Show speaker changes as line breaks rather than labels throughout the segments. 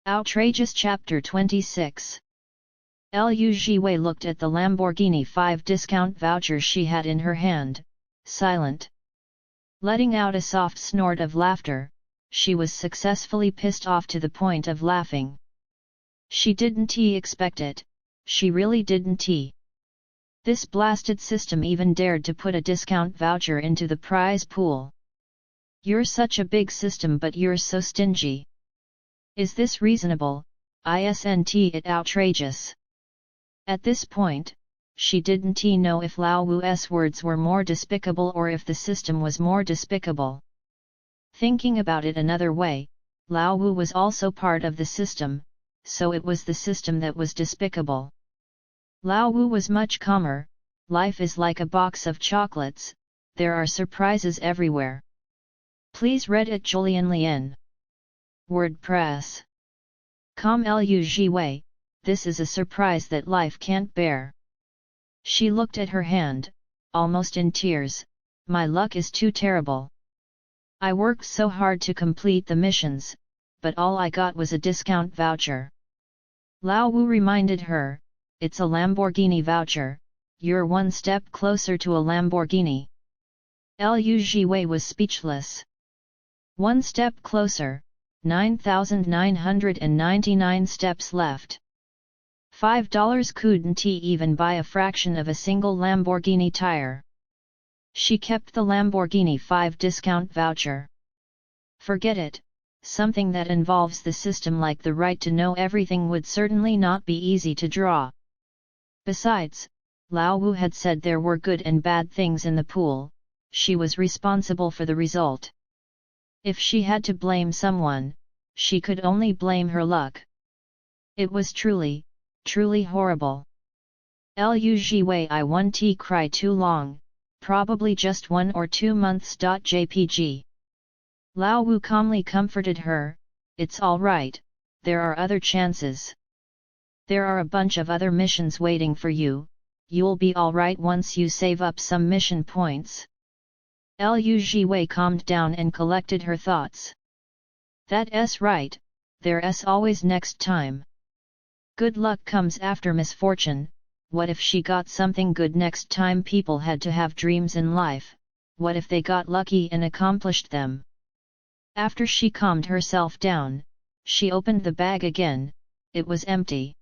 Outrageous Chapter 26. Lu Zhi Wei looked at the Lamborghini 5 discount voucher she had in her hand, silent. Letting out a soft snort of laughter, she was successfully pissed off to the point of laughing. She didn't expect it, she really didn't. This blasted system even dared to put a discount voucher into the prize pool. You're such a big system, but you're so stingy. Is this reasonable? Isn't it outrageous? At this point, she didn't know if Lao Wu's words were more despicable or if the system was more despicable. Thinking about it another way, Lao Wu was also part of the system, so it was the system that was despicable. Lao Wu was much calmer. Life is like a box of chocolates, there are surprises everywhere. Please read at Julian Lien. WordPress. Lu Zhi Wei, this is a surprise that life can't bear. She looked at her hand, almost in tears. My luck is too terrible. I worked so hard to complete the missions, but all I got was a discount voucher. Lao Wu reminded her, it's a Lamborghini voucher, you're one step closer to a Lamborghini. Lu Zhi Wei was speechless. One step closer, 9,999 steps left. $5 couldn't even buy a fraction of a single Lamborghini tire. She kept the Lamborghini 5 discount voucher. Forget it, something that involves the system like the right to know everything would certainly not be easy to draw. Besides, Lao Wu had said there were good and bad things in the pool, she was responsible for the result. If she had to blame someone, she could only blame her luck. It was truly horrible. Lu Zhi Wei I won't cry too long, probably just 1 or 2 months. Jpg. Lao Wu calmly comforted her, it's alright, there are other chances. There are a bunch of other missions waiting for you, you'll be alright once you save up some mission points. Lu Zhi Wei calmed down and collected her thoughts. That's right, there's always next time. Good luck comes after misfortune. What if she got something good next time? People had to have dreams in life, what if they got lucky and accomplished them? After she calmed herself down, she opened the bag again, it was empty.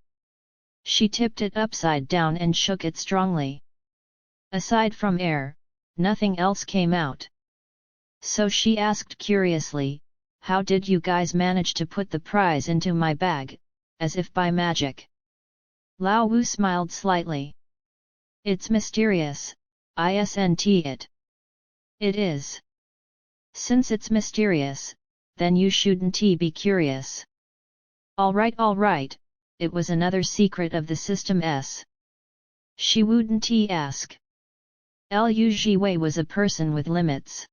She tipped it upside down and shook it strongly. Aside from air, nothing else came out. So she asked curiously, how did you guys manage to put the prize into my bag, as if by magic? Lao Wu smiled slightly. It's mysterious, isn't it? It is. Since it's mysterious, then you shouldn't be curious. Alright, it was another secret of the system's. She wouldn't ask. Lu Zhi Wei was a person with limits.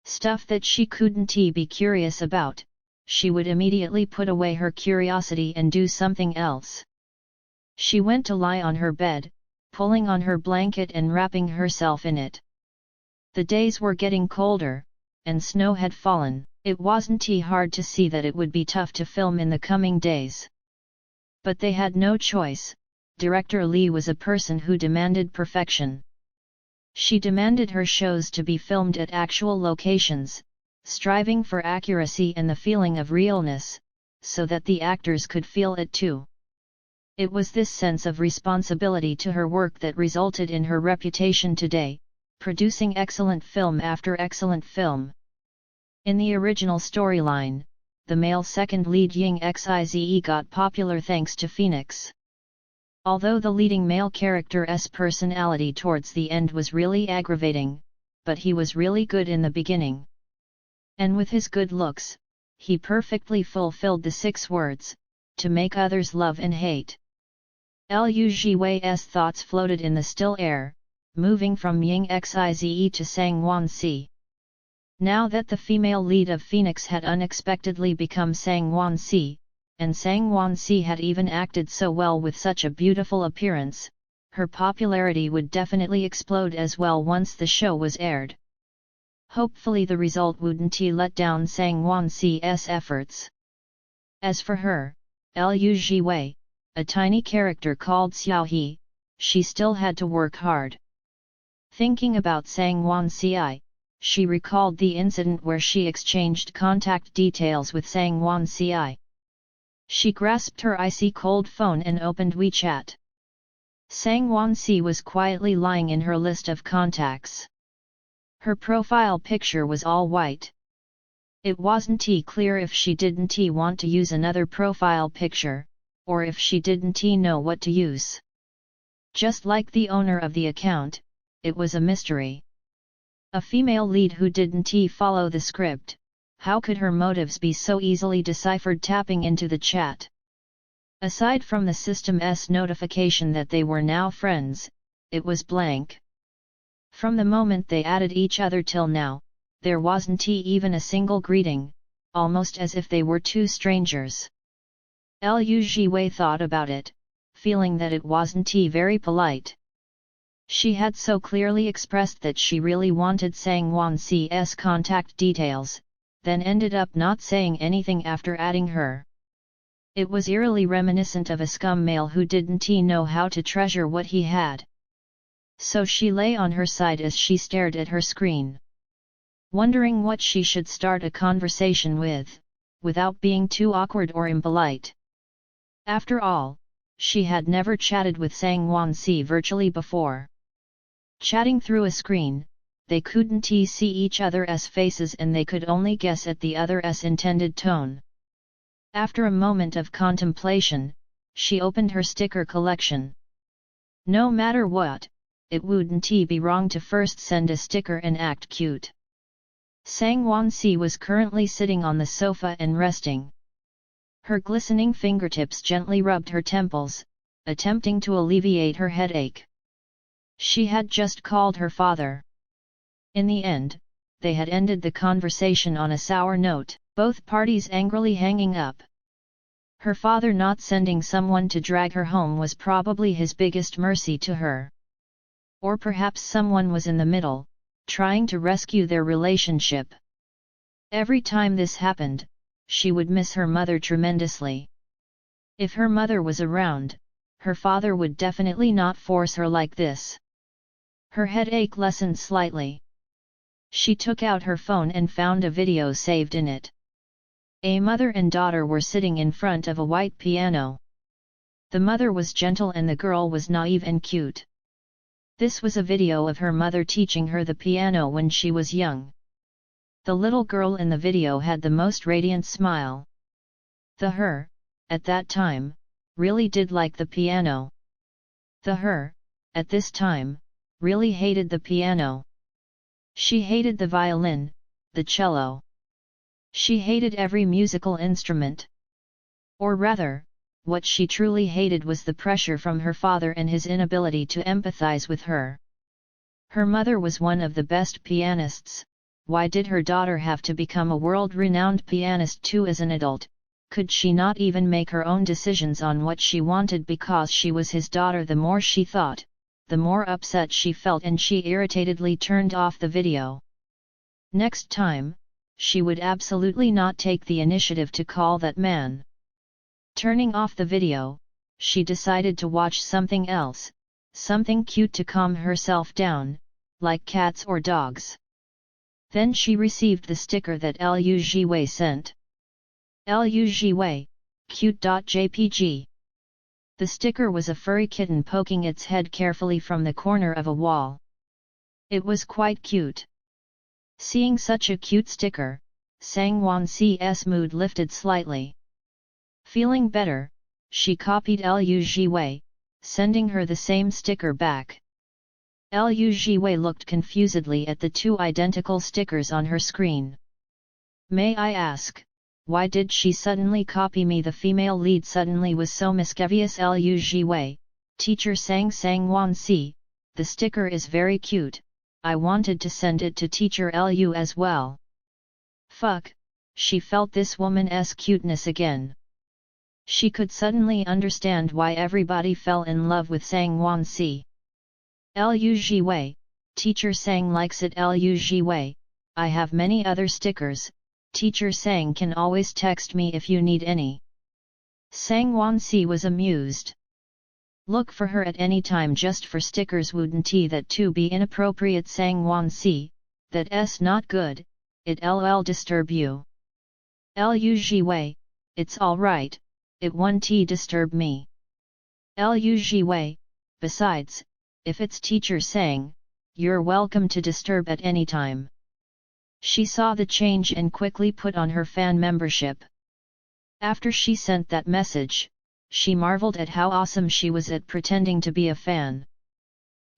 Stuff that she couldn't be curious about, she would immediately put away her curiosity and do something else. She went to lie on her bed, pulling on her blanket and wrapping herself in it. The days were getting colder, and snow had fallen. It wasn't hard to see that it would be tough to film in the coming days. But they had no choice. Director Li was a person who demanded perfection. She demanded her shows to be filmed at actual locations, striving for accuracy and the feeling of realness, so that the actors could feel it too. It was this sense of responsibility to her work that resulted in her reputation today, producing excellent film after excellent film. In the original storyline, the male second lead Ying Xi Ze got popular thanks to Phoenix. Although the leading male character's personality towards the end was really aggravating, but he was really good in the beginning. And with his good looks, he perfectly fulfilled the 6 words, to make others love and hate. Lu Zhi Wei's thoughts floated in the still air, moving from Ying Xi Ze to Sang Wan Ci. Now that the female lead of Phoenix had unexpectedly become Sang Wan Ci, and Sang Wan Ci had even acted so well with such a beautiful appearance, her popularity would definitely explode as well once the show was aired. Hopefully the result wouldn't let down Sang Wan Ci's efforts. As for her, Lu Zhi Wei, a tiny character called Xiao He, she still had to work hard. Thinking about Sang Wan Ci, she recalled the incident where she exchanged contact details with Sang Wan Ci. She grasped her icy cold phone and opened WeChat. Sang Wan Ci was quietly lying in her list of contacts. Her profile picture was all white. It wasn't clear if she didn't want to use another profile picture, or if she didn't know what to use. Just like the owner of the account, it was a mystery. A female lead who didn't follow the script, how could her motives be so easily deciphered tapping into the chat? Aside from the system's notification that they were now friends, it was blank. From the moment they added each other till now, there wasn't even a single greeting, almost as if they were two strangers. Lu Zhi Wei thought about it, feeling that it wasn't very polite. She had so clearly expressed that she really wanted Sang Wan Ci's contact details, then ended up not saying anything after adding her. It was eerily reminiscent of a scum male who didn't know how to treasure what he had. So she lay on her side as she stared at her screen, wondering what she should start a conversation with, without being too awkward or impolite. After all, she had never chatted with Sang Wan Ci virtually before. Chatting through a screen, they couldn't see each other's faces and they could only guess at the other's intended tone. After a moment of contemplation, she opened her sticker collection. No matter what, it wouldn't be wrong to first send a sticker and act cute. Sang Wan Ci was currently sitting on the sofa and resting. Her glistening fingertips gently rubbed her temples, attempting to alleviate her headache. She had just called her father. In the end, they had ended the conversation on a sour note, both parties angrily hanging up. Her father not sending someone to drag her home was probably his biggest mercy to her. Or perhaps someone was in the middle, trying to rescue their relationship. Every time this happened, she would miss her mother tremendously. If her mother was around, her father would definitely not force her like this. Her headache lessened slightly. She took out her phone and found a video saved in it. A mother and daughter were sitting in front of a white piano. The mother was gentle and the girl was naive and cute. This was a video of her mother teaching her the piano when she was young. The little girl in the video had the most radiant smile. Her, at that time, really did like the piano. Her, at this time, really hated the piano. She hated the violin, the cello. She hated every musical instrument. Or rather, what she truly hated was the pressure from her father and his inability to empathize with her. Her mother was one of the best pianists. Why did her daughter have to become a world-renowned pianist too as an adult? Could she not even make her own decisions on what she wanted because she was his daughter? The more she thought, the more upset she felt and she irritatedly turned off the video. Next time, she would absolutely not take the initiative to call that man. Turning off the video, she decided to watch something else, something cute to calm herself down, like cats or dogs. Then she received the sticker that Lu Zhi Wei sent. Lu Zhi Wei, cute.jpg. The sticker was a furry kitten poking its head carefully from the corner of a wall. It was quite cute. Seeing such a cute sticker, Sang Wan Ci's mood lifted slightly. Feeling better, she copied Lu Zhi Wei, sending her the same sticker back. Lu Zhi Wei looked confusedly at the two identical stickers on her screen. May I ask, why did she suddenly copy me? The female lead suddenly was so mischievous. Lu Zhi Wei, teacher Sang Wan Ci, the sticker is very cute, I wanted to send it to teacher Lu as well. Fuck, she felt this woman's cuteness again. She could suddenly understand why everybody fell in love with Sang Wan Ci. Lu Zhi Wei, teacher Sang likes it. Lu Zhi Wei, I have many other stickers, teacher Sang can always text me if you need any. Sang Wan Ci was amused. Look for her at any time just for stickers. Wouldn't that too be inappropriate? Sang Wan Ci, that's not good, it lol disturb you. Lu Zhi Wei, it's alright, it won't disturb me. Lu Zhi Wei, besides, if it's teacher Sang, you're welcome to disturb at any time. She saw the change and quickly put on her fan membership. After she sent that message, she marveled at how awesome she was at pretending to be a fan.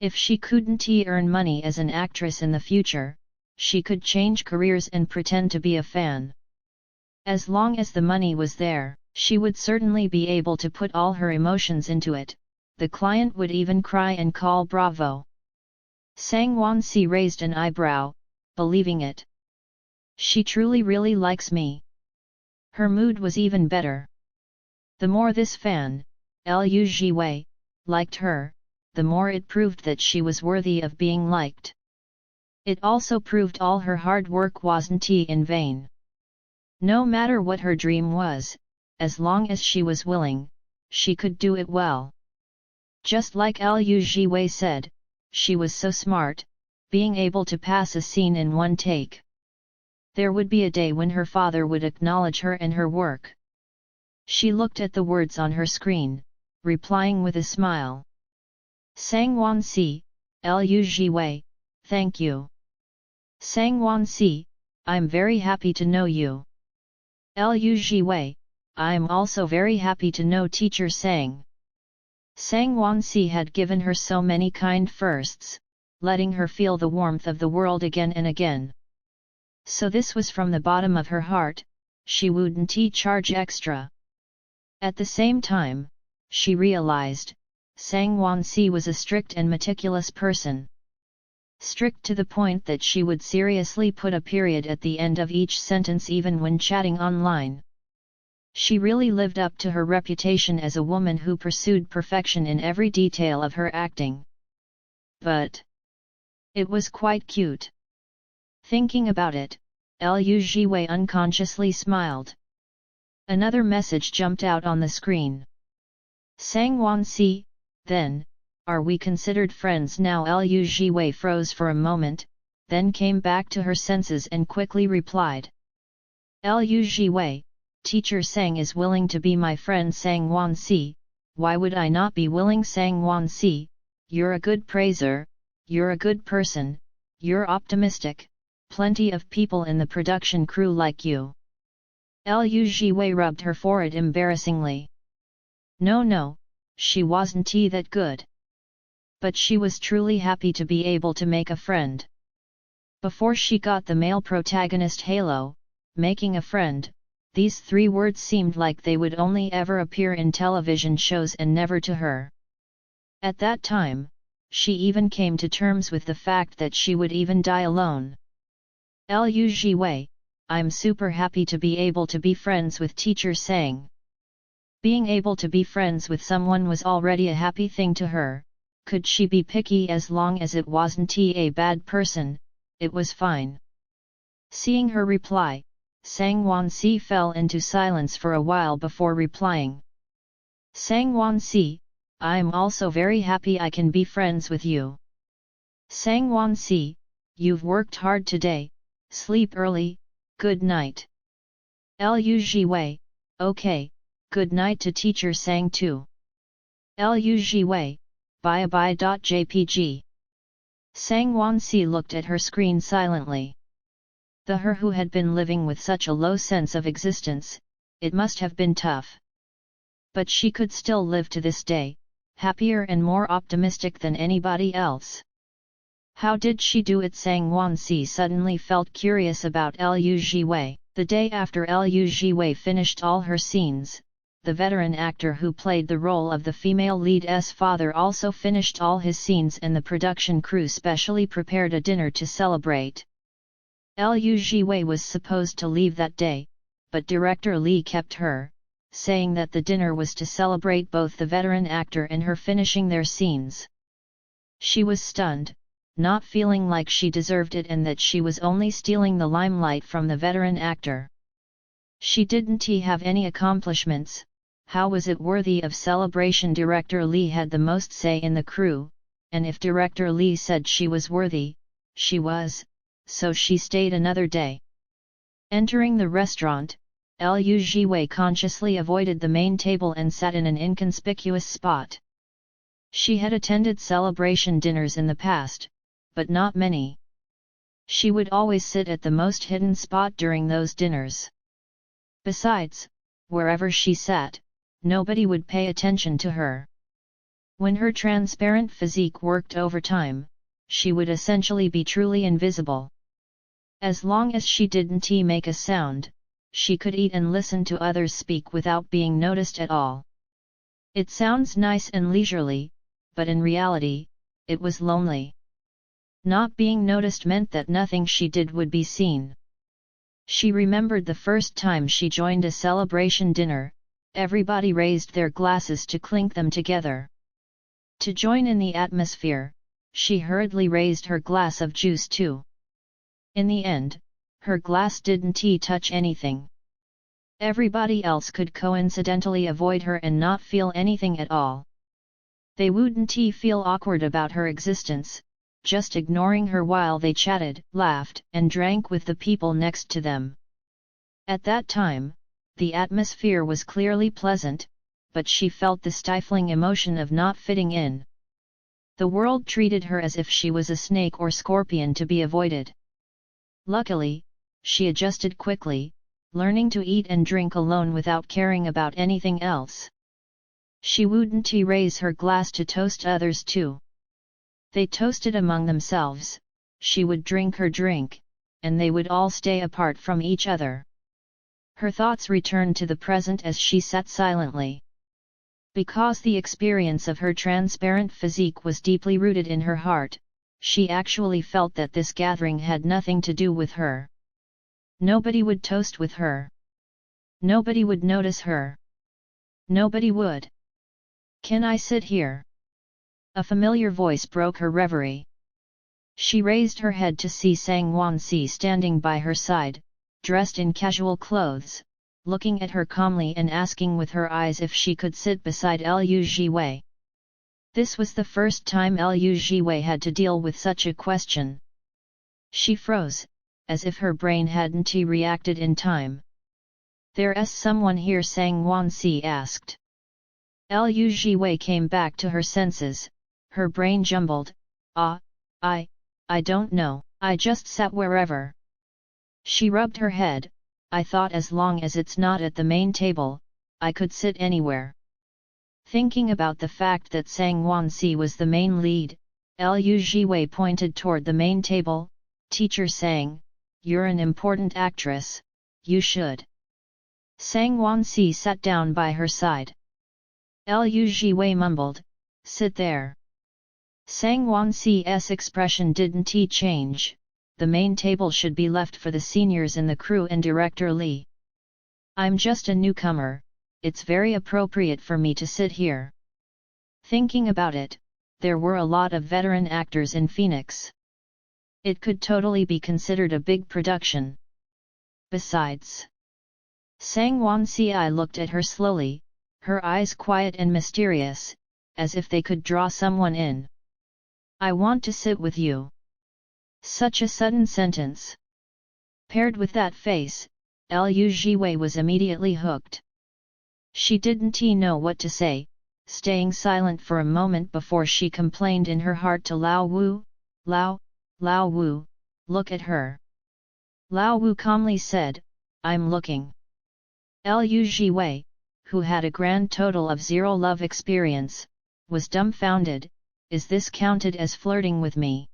If she couldn't earn money as an actress in the future, she could change careers and pretend to be a fan. As long as the money was there, she would certainly be able to put all her emotions into it. The client would even cry and call bravo. Sang Wan Ci raised an eyebrow, believing it. She truly really likes me. Her mood was even better. The more this fan, Lu Zhi Wei, liked her, the more it proved that she was worthy of being liked. It also proved all her hard work wasn't in vain. No matter what her dream was, as long as she was willing, she could do it well. Just like Lu Zhi Wei said, she was so smart, being able to pass a scene in one take. There would be a day when her father would acknowledge her and her work. She looked at the words on her screen, replying with a smile. Sang Wan Ci, Lu Zhi Wei, thank you. Sang Wan Ci, I'm very happy to know you. Lu Zhi Wei, I'm also very happy to know teacher Sang. Sang Wan Ci had given her so many kind firsts, letting her feel the warmth of the world again and again. So this was from the bottom of her heart, she wouldn't charge extra. At the same time, she realized, Sang Wan Ci was a strict and meticulous person. Strict to the point that she would seriously put a period at the end of each sentence even when chatting online. She really lived up to her reputation as a woman who pursued perfection in every detail of her acting. But it was quite cute. Thinking about it, Lu Zhi Wei unconsciously smiled. Another message jumped out on the screen. Sang Wan Ci, then, are we considered friends now? Lu Zhi Wei froze for a moment, then came back to her senses and quickly replied. Lu Zhi Wei, teacher Sang is willing to be my friend. Sang Wan Ci, why would I not be willing? Sang Wan Ci, you're a good praiser, you're a good person, you're optimistic, plenty of people in the production crew like you. Lu Zhi Wei rubbed her forehead embarrassingly. No, she wasn't that good. But she was truly happy to be able to make a friend. Before she got the male protagonist halo, making a friend, these three words seemed like they would only ever appear in television shows and never to her. At that time, she even came to terms with the fact that she would even die alone. Lu Zhi Wei, I'm super happy to be able to be friends with teacher Sang. Being able to be friends with someone was already a happy thing to her. Could she be picky as long as it wasn't a bad person? It was fine. Seeing her reply, Sang Wan Ci fell into silence for a while before replying. Sang Wan Ci, I'm also very happy I can be friends with you. Sang Wan Ci, you've worked hard today, sleep early, good night. Lu Zhi Wei, okay, good night to teacher Sang too. Lu Zhi Wei, bye. JPG. Sang Wan Ci looked at her screen silently. The her who had been living with such a low sense of existence, it must have been tough. But she could still live to this day, happier and more optimistic than anybody else. How did she do it? Sang Wan Ci suddenly felt curious about Lu Zhi Wei. The day after Lu Zhi Wei finished all her scenes, the veteran actor who played the role of the female lead's father also finished all his scenes, and the production crew specially prepared a dinner to celebrate. Lu Zhi Wei was supposed to leave that day, but director Li kept her, saying that the dinner was to celebrate both the veteran actor and her finishing their scenes. She was stunned, not feeling like she deserved it and that she was only stealing the limelight from the veteran actor. She didn't have any accomplishments, how was it worthy of celebration? Director Li had the most say in the crew, and if Director Li said she was worthy, she was, so she stayed another day. Entering the restaurant, Lu Zhi Wei consciously avoided the main table and sat in an inconspicuous spot. She had attended celebration dinners in the past, but not many. She would always sit at the most hidden spot during those dinners. Besides, wherever she sat, nobody would pay attention to her. When her transparent physique worked overtime, she would essentially be truly invisible. As long as she didn't make a sound, she could eat and listen to others speak without being noticed at all. It sounds nice and leisurely, but in reality, it was lonely. Not being noticed meant that nothing she did would be seen. She remembered the first time she joined a celebration dinner, everybody raised their glasses to clink them together. To join in the atmosphere, she hurriedly raised her glass of juice too. In the end, her glass didn't touch anything. Everybody else could coincidentally avoid her and not feel anything at all. They wouldn't feel awkward about her existence, just ignoring her while they chatted, laughed, and drank with the people next to them. At that time, the atmosphere was clearly pleasant, but she felt the stifling emotion of not fitting in. The world treated her as if she was a snake or scorpion to be avoided. Luckily, she adjusted quickly, learning to eat and drink alone without caring about anything else. She wouldn't raise her glass to toast others too. They toasted among themselves, she would drink her drink, and they would all stay apart from each other. Her thoughts returned to the present as she sat silently. Because the experience of her transparent physique was deeply rooted in her heart, she actually felt that this gathering had nothing to do with her. Nobody would toast with her. Nobody would notice her. Nobody would. "Can I sit here?" A familiar voice broke her reverie. She raised her head to see Sang Wan Ci standing by her side, dressed in casual clothes, looking at her calmly and asking with her eyes if she could sit beside Lu Zhi Wei. This was the first time Lu Zhi Wei had to deal with such a question. She froze, as if her brain hadn't reacted in time. "There's someone here?" Sang Wan Ci asked. Lu Zhi Wei came back to her senses, her brain jumbled. I don't know, I just sat wherever." She rubbed her head. "I thought as long as it's not at the main table, I could sit anywhere." Thinking about the fact that Sang Wan Ci was the main lead, Lu Zhi Wei pointed toward the main table. "Teacher Sang, you're an important actress, you should." Sang Wan Ci sat down by her side. Lu Zhi Wei mumbled, "Sit there." Sang Wan Ci's expression didn't change. The main table should be left for the seniors in the crew and Director Li. "I'm just a newcomer, it's very appropriate for me to sit here." Thinking about it, there were a lot of veteran actors in Phoenix. It could totally be considered a big production. Besides, Sang Wan Ci looked at her slowly, her eyes quiet and mysterious, as if they could draw someone in. "I want to sit with you." Such a sudden sentence. Paired with that face, Lu Zhi Wei was immediately hooked. She didn't know what to say, staying silent for a moment before she complained in her heart to Lao Wu. Lao Wu, look at her." Lao Wu calmly said, "I'm looking." Lu Zhi Wei, who had a grand total of 0 love experience, was dumbfounded. Is this counted as flirting with me?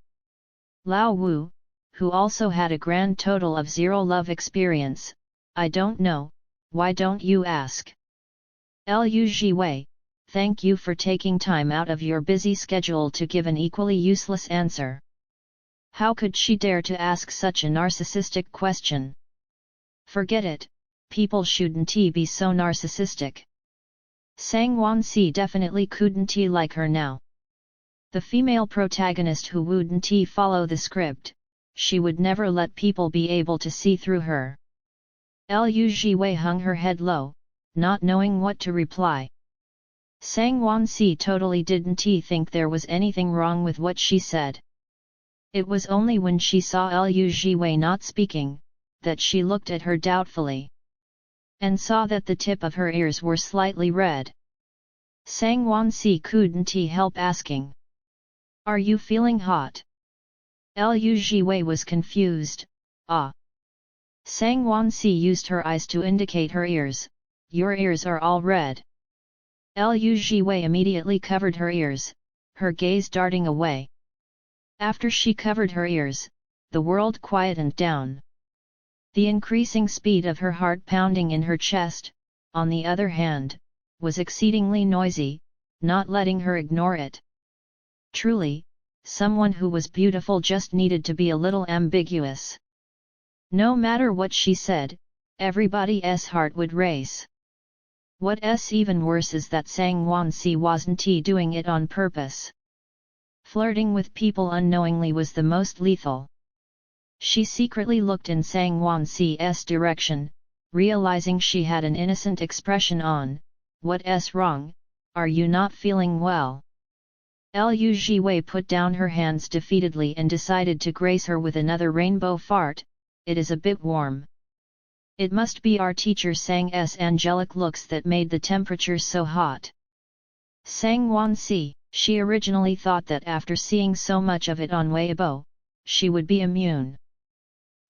Lao Wu, who also had a grand total of 0 love experience, I don't know, why don't you ask? Lu Zhi Wei, thank you for taking time out of your busy schedule to give an equally useless answer. How could she dare to ask such a narcissistic question? Forget it, people shouldn't be so narcissistic. Sang Wan Ci definitely couldn't like her now. The female protagonist who wouldn't follow the script, she would never let people be able to see through her. Lu Zhi Wei hung her head low, not knowing what to reply. Sang Wan Ci totally didn't think there was anything wrong with what she said. It was only when she saw Lu Zhi Wei not speaking, that she looked at her doubtfully. And saw that the tip of her ears were slightly red. Sang Wan Ci couldn't help asking. "Are you feeling hot?" Lu Zhi Wei was confused. "Ah." Sang Wan Ci used her eyes to indicate her ears. "Your ears are all red." Lu Zhi Wei immediately covered her ears, her gaze darting away. After she covered her ears, the world quietened down. The increasing speed of her heart pounding in her chest, on the other hand, was exceedingly noisy, not letting her ignore it. Truly, someone who was beautiful just needed to be a little ambiguous. No matter what she said, everybody's heart would race. What's even worse is that Sang Wan Ci wasn't doing it on purpose. Flirting with people unknowingly was the most lethal. She secretly looked in Sang Wan Ci's direction, realizing she had an innocent expression on. "What's wrong? Are you not feeling well?" Lu Zhi Wei put down her hands defeatedly and decided to grace her with another rainbow fart. "It is a bit warm." It must be our teacher Sang's angelic looks that made the temperature so hot. Sang Wan Ci, she originally thought that after seeing so much of it on Weibo, she would be immune.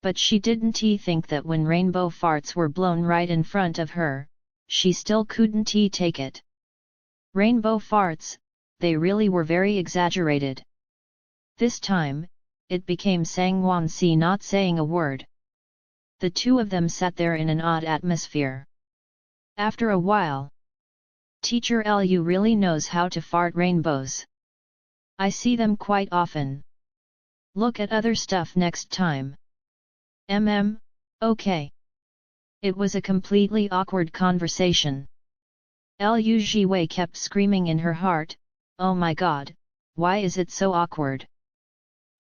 But she didn't think that when rainbow farts were blown right in front of her, she still couldn't take it. Rainbow farts, they really were very exaggerated. This time, it became Sang Wan Ci not saying a word. The two of them sat there in an odd atmosphere. After a while, "Teacher Lu really knows how to fart rainbows. I see them quite often. Look at other stuff next time." Okay. It was a completely awkward conversation. Lu Zhi Wei kept screaming in her heart, "Oh my god, why is it so awkward?"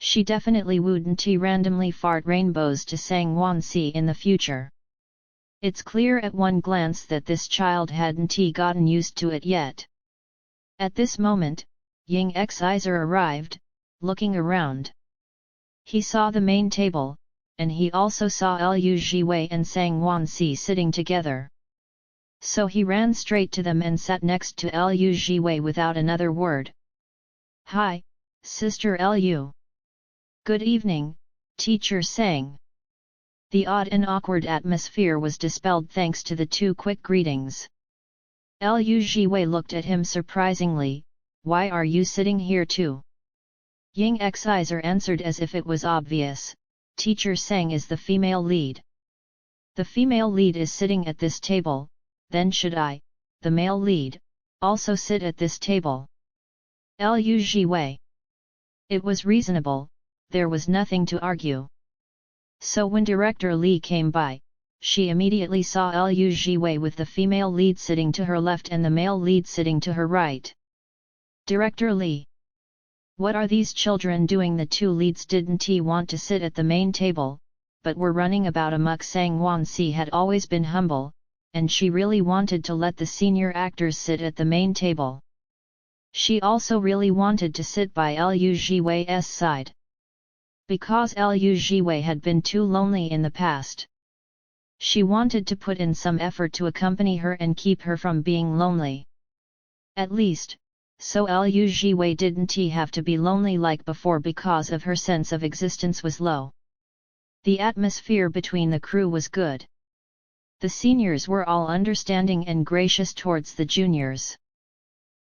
She definitely wouldn't randomly fart rainbows to Sang Wan Ci in the future. It's clear at one glance that this child hadn't gotten used to it yet. At this moment, Ying Xi Ze arrived, looking around. He saw the main table, and he also saw Lu Zhi Wei and Sang Wan Ci sitting together. So he ran straight to them and sat next to Lu Zhi Wei without another word. "Hi, Sister Lu. Good evening, Teacher Sang." The odd and awkward atmosphere was dispelled thanks to the two quick greetings. Lu Zhi Wei looked at him surprisingly. "Why are you sitting here too?" Ying Xi Ze answered as if it was obvious. "Teacher Sang is the female lead. The female lead is sitting at this table, then should I, the male lead, also sit at this table?" Lu Zhi Wei. It was reasonable. There was nothing to argue. So when Director Li came by, she immediately saw Lu Zhi Wei with the female lead sitting to her left and the male lead sitting to her right. "Director Li. What are these children doing?" The two leads didn't want to sit at the main table, but were running about amok. Sang Wan Ci had always been humble, and she really wanted to let the senior actors sit at the main table. She also really wanted to sit by Lu Zhi Wei's side. Because Lu Zhi Wei had been too lonely in the past. She wanted to put in some effort to accompany her and keep her from being lonely. At least, so Lu Zhi Wei didn't have to be lonely like before because of her sense of existence was low. The atmosphere between the crew was good. The seniors were all understanding and gracious towards the juniors.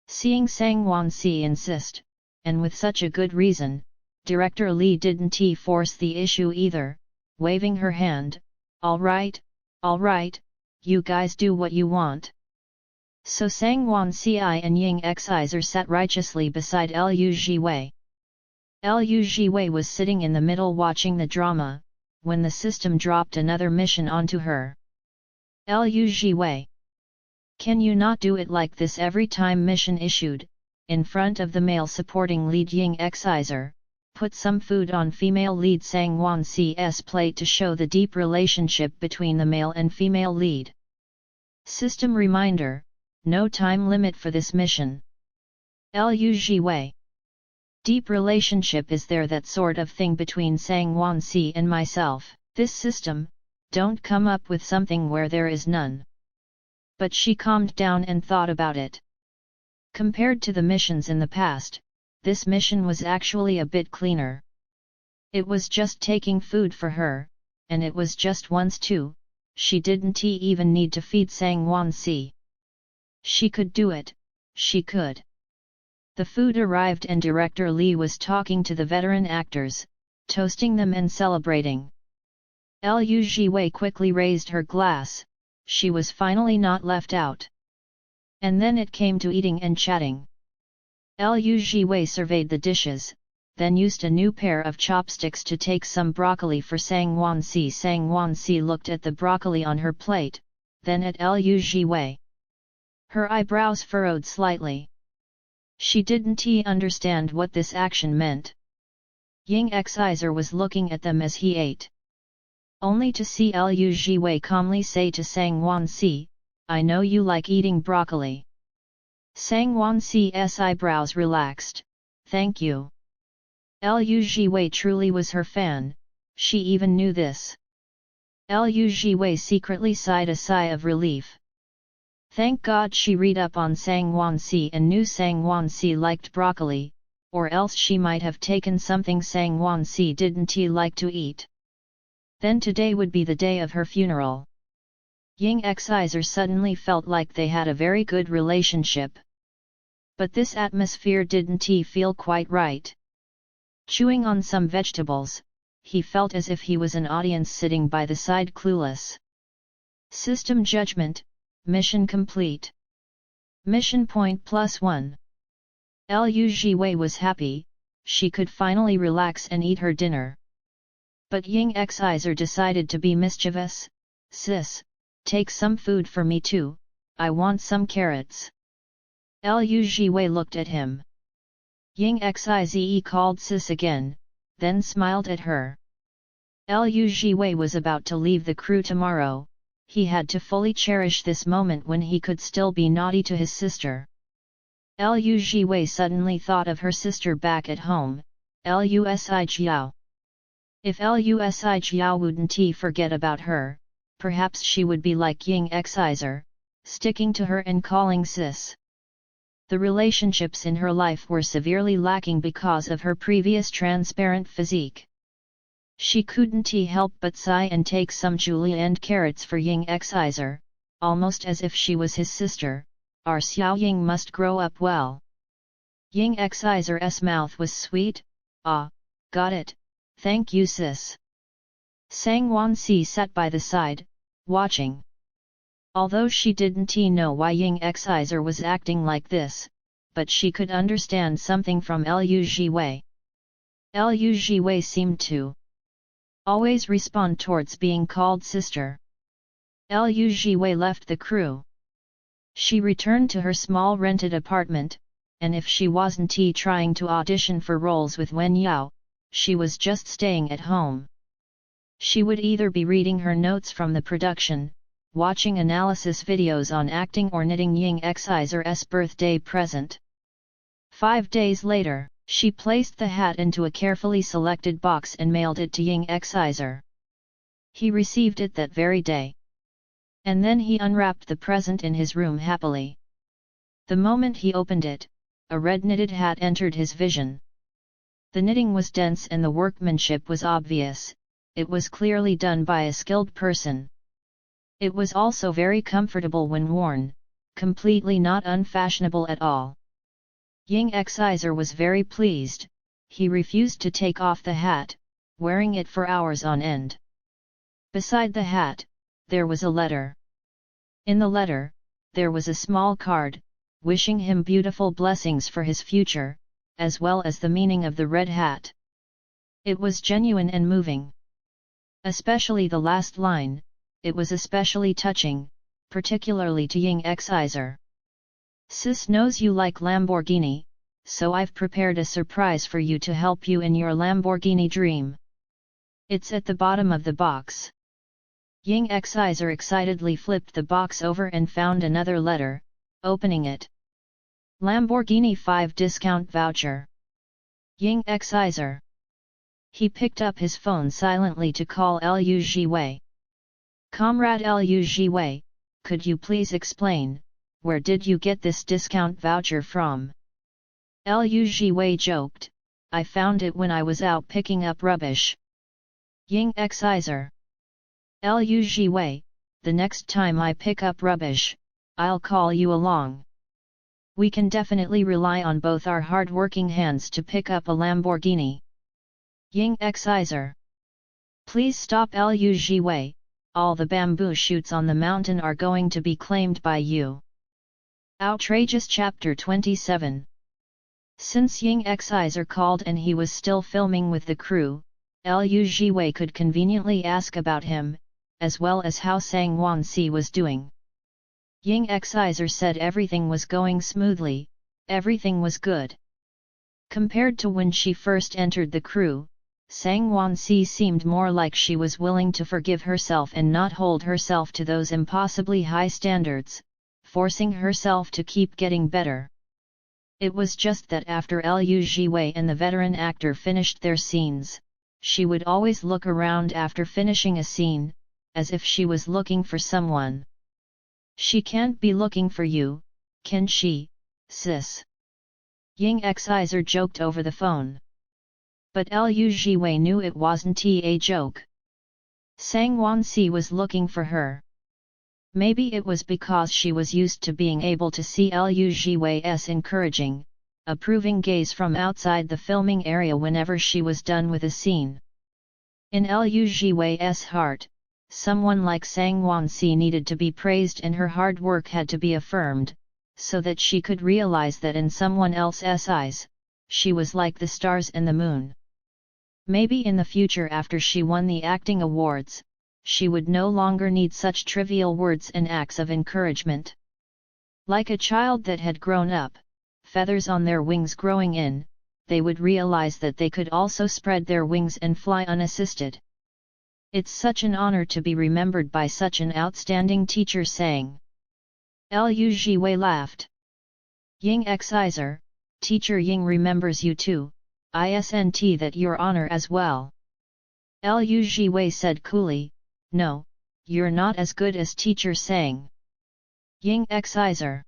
Seeing Sang Wan Ci insist, and with such a good reason, Director Li didn't force the issue either, waving her hand. All right, you guys do what you want." So Sang Wan Ci and Ying Xi Ze sat righteously beside Lu Zhi Wei. Lu Zhi Wei was sitting in the middle watching the drama, when the system dropped another mission onto her. "Lu Zhi Wei. Can you not do it like this every time mission issued?" In front of the male supporting lead Ying Xi Ze, put some food on female lead Sang Wan Ci's plate to show the deep relationship between the male and female lead. System reminder, no time limit for this mission. Lu Zhi Wei. Deep relationship is there, that sort of thing between Sang Wan Ci and myself. This system, don't come up with something where there is none. But she calmed down and thought about it. Compared to the missions in the past, this mission was actually a bit cleaner. It was just taking food for her, and it was just once too. She didn't even need to feed Sang Wan Ci. She could do it, she could. The food arrived and director Li was talking to the veteran actors, toasting them and celebrating. Lu Zhi Wei quickly raised her glass, she was finally not left out. And then it came to eating and chatting. Lu Zhi Wei surveyed the dishes, then used a new pair of chopsticks to take some broccoli for Sang Wan Ci. Sang Wan Ci looked at the broccoli on her plate, then at Lu Zhi Wei. Her eyebrows furrowed slightly. She didn't understand what this action meant. Ying Xi Ze was looking at them as he ate. Only to see Lu Zhi Wei calmly say to Sang Wan Ci, "I know you like eating broccoli." Sang Wan Ci's eyebrows relaxed, "Thank you." Lu Zhi Wei truly was her fan, she even knew this. Lu Zhi Wei secretly sighed a sigh of relief. Thank God she read up on Sang Wan Ci and knew Sang Wan Ci liked broccoli, or else she might have taken something Sang Wan Ci didn't like to eat. Then today would be the day of her funeral. Ying Xi Ze suddenly felt like they had a very good relationship. But this atmosphere didn't feel quite right. Chewing on some vegetables, he felt as if he was an audience sitting by the side clueless. System judgment, mission complete. Mission point +1. Lu Zhi Wei was happy, she could finally relax and eat her dinner. But Ying Xi Ze decided to be mischievous. "Sis, take some food for me too, I want some carrots." Lu Zhi Wei looked at him. Ying Xi Ze called sis again, then smiled at her. Lu Zhi Wei was about to leave the crew tomorrow, he had to fully cherish this moment when he could still be naughty to his sister. Lu Zhi Wei suddenly thought of her sister back at home, Lu Si Jiao. If Lu Si Jiao wouldn't forget about her, perhaps she would be like Ying Xi Ze, sticking to her and calling sis. The relationships in her life were severely lacking because of her previous transparent physique. She couldn't help but sigh and take some julia and carrots for Ying Xi Ze, almost as if she was his sister. Our Xiao Ying must grow up well. Ying Xi Ze's mouth was sweet. "Ah, got it, thank you sis." Sang Wan Ci sat by the side, watching. Although she didn't know why Ying Xi Ze was acting like this, but she could understand something from Lu Zhi Wei. Lu Zhi Wei seemed to always respond towards being called sister. Lu Zhi Wei left the crew. She returned to her small rented apartment, and if she wasn't trying to audition for roles with Wen Yao, she was just staying at home. She would either be reading her notes from the production, watching analysis videos on acting, or knitting Ying Xi Ze's birthday present. 5 days later, she placed the hat into a carefully selected box and mailed it to Ying Xi Ze. He received it that very day. And then he unwrapped the present in his room happily. The moment he opened it, a red knitted hat entered his vision. The knitting was dense and the workmanship was obvious, it was clearly done by a skilled person. It was also very comfortable when worn, completely not unfashionable at all. Ying Xi Ze was very pleased, he refused to take off the hat, wearing it for hours on end. Beside the hat, there was a letter. In the letter, there was a small card, wishing him beautiful blessings for his future, as well as the meaning of the red hat. It was genuine and moving. Especially the last line, it was especially touching, particularly to Ying Xi Ze. "Sis knows you like Lamborghini, so I've prepared a surprise for you to help you in your Lamborghini dream. It's at the bottom of the box." Ying Xi Ze excitedly flipped the box over and found another letter, opening it. Lamborghini 5 discount voucher. Ying Xi Ze. He picked up his phone silently to call Lu Zhi Wei. Comrade Lu Zhi Wei, could you please explain, where did you get this discount voucher from? Lu Zhi Wei joked, I found it when I was out picking up rubbish. Ying Xi Ze. Lu Zhi Wei, the next time I pick up rubbish, I'll call you along. We can definitely rely on both our hard-working hands to pick up a Lamborghini. Ying Xi Ze. Please stop Lu Zhi Wei, all the bamboo shoots on the mountain are going to be claimed by you. Outrageous Chapter 27. Since Ying Xi Ze called and he was still filming with the crew, Lu Zhi Wei could conveniently ask about him, as well as how Sang Wan Ci was doing. Ying Xi Ze said everything was going smoothly, everything was good. Compared to when she first entered the crew, Sang Wan Ci seemed more like she was willing to forgive herself and not hold herself to those impossibly high standards, forcing herself to keep getting better. It was just that after Lu Zhi Wei and the veteran actor finished their scenes, she would always look around after finishing a scene, as if she was looking for someone. She can't be looking for you, can she, sis? Ying Xi Ze joked over the phone. But Lu Zhi Wei knew it wasn't a joke. Sang Wan Ci was looking for her. Maybe it was because she was used to being able to see Lu Zhi Wei's encouraging, approving gaze from outside the filming area whenever she was done with a scene. In Lu Zhi Wei's heart, someone like Sang Wan Ci needed to be praised and her hard work had to be affirmed, so that she could realize that in someone else's eyes, she was like the stars and the moon. Maybe in the future after she won the acting awards, she would no longer need such trivial words and acts of encouragement. Like a child that had grown up, feathers on their wings growing in, they would realize that they could also spread their wings and fly unassisted. It's such an honor to be remembered by such an outstanding teacher, sang. Lu Zhi Wei laughed. Ying Xi Ze, Teacher Ying remembers you too, isn't that your honor as well? Lu Zhi Wei said coolly, no, you're not as good as teacher Sang. Ying Xi Ze.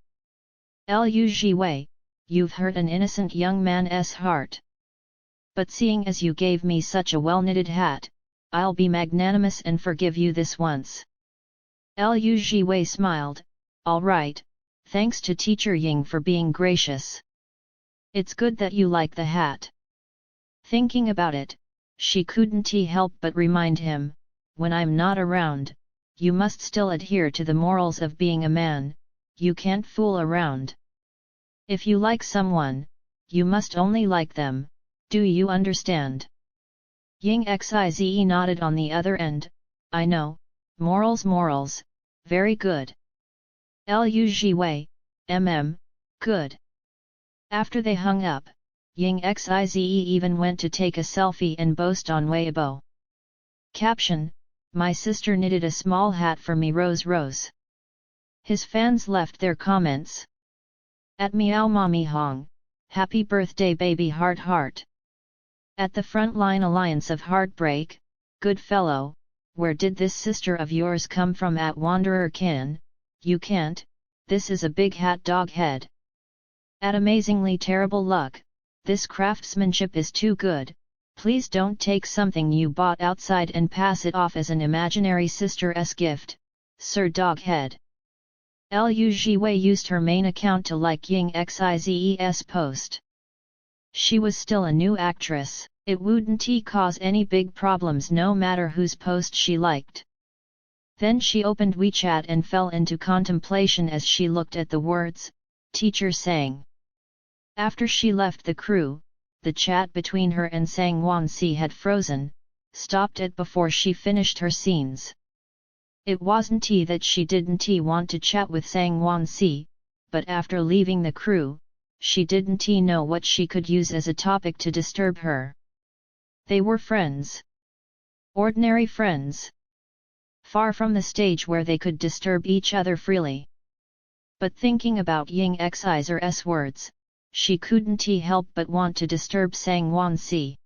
Lu Zhi Wei, you've hurt an innocent young man's heart. But seeing as you gave me such a well-knitted hat, I'll be magnanimous and forgive you this once. Lu Zhi Wei smiled, all right, thanks to teacher Ying for being gracious. It's good that you like the hat. Thinking about it, she couldn't help but remind him, when I'm not around, you must still adhere to the morals of being a man, you can't fool around. If you like someone, you must only like them, do you understand? Ying Xi Ze nodded on the other end, I know, morals, very good. Lu Zhi Wei, good. After they hung up, Ying Xi Ze even went to take a selfie and boast on Weibo. Caption, my sister knitted a small hat for me rose. His fans left their comments. At Meow Mommy Hong, happy birthday baby heart. At the Frontline Alliance of Heartbreak, good fellow, where did this sister of yours come from? At Wanderer Kin, you can't, this is a big hat dog head. At Amazingly Terrible Luck, this craftsmanship is too good, please don't take something you bought outside and pass it off as an imaginary sister's gift, Sir Doghead. Lu Zhi Wei used her main account to like Ying Xi Ze's post. She was still a new actress, it wouldn't cause any big problems no matter whose post she liked. Then she opened WeChat and fell into contemplation as she looked at the words, teacher Sang. After she left the crew, the chat between her and Sang Wan Ci had frozen, stopped it before she finished her scenes. It wasn't that she didn't want to chat with Sang Wan Ci, but after leaving the crew, she didn't know what she could use as a topic to disturb her. They were friends. Ordinary friends. far from the stage where they could disturb each other freely. But thinking about Ying Xi Ze's words, she couldn't help but want to disturb Sang Wan Ci.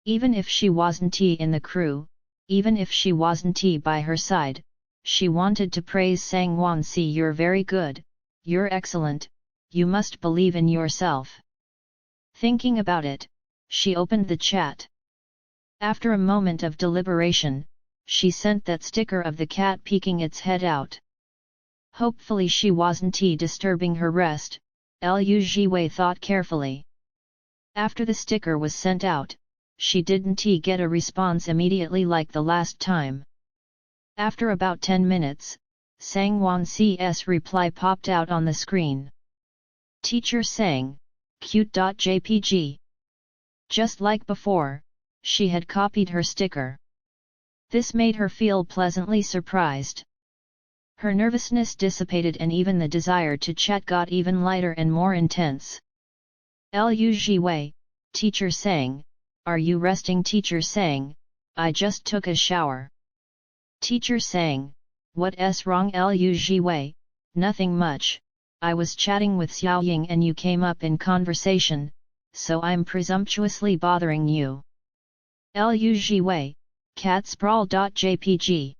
Even if she wasn't in the crew, even if she wasn't by her side, she wanted to praise Sang Wan Ci. You're very good, you're excellent, you must believe in yourself. Thinking about it, she opened the chat. After a moment of deliberation, she sent that sticker of the cat peeking its head out. Hopefully she wasn't disturbing her rest, Lu Zhi Wei thought carefully. After the sticker was sent out, she didn't get a response immediately like the last time. After about 10 minutes, Sang Wan Ci's reply popped out on the screen. Teacher Sang, cute.jpg. Just like before, she had copied her sticker. This made her feel pleasantly surprised. Her nervousness dissipated and even the desire to chat got even lighter and more intense. Lu Zhi Wei, Teacher Sang, are you resting? Teacher Sang, I just took a shower. Teacher Sang, what's wrong? Lu Zhi Wei, nothing much, I was chatting with Xiao Ying and you came up in conversation, so I'm presumptuously bothering you. Lu Zhi Wei, catsprawl.jpg.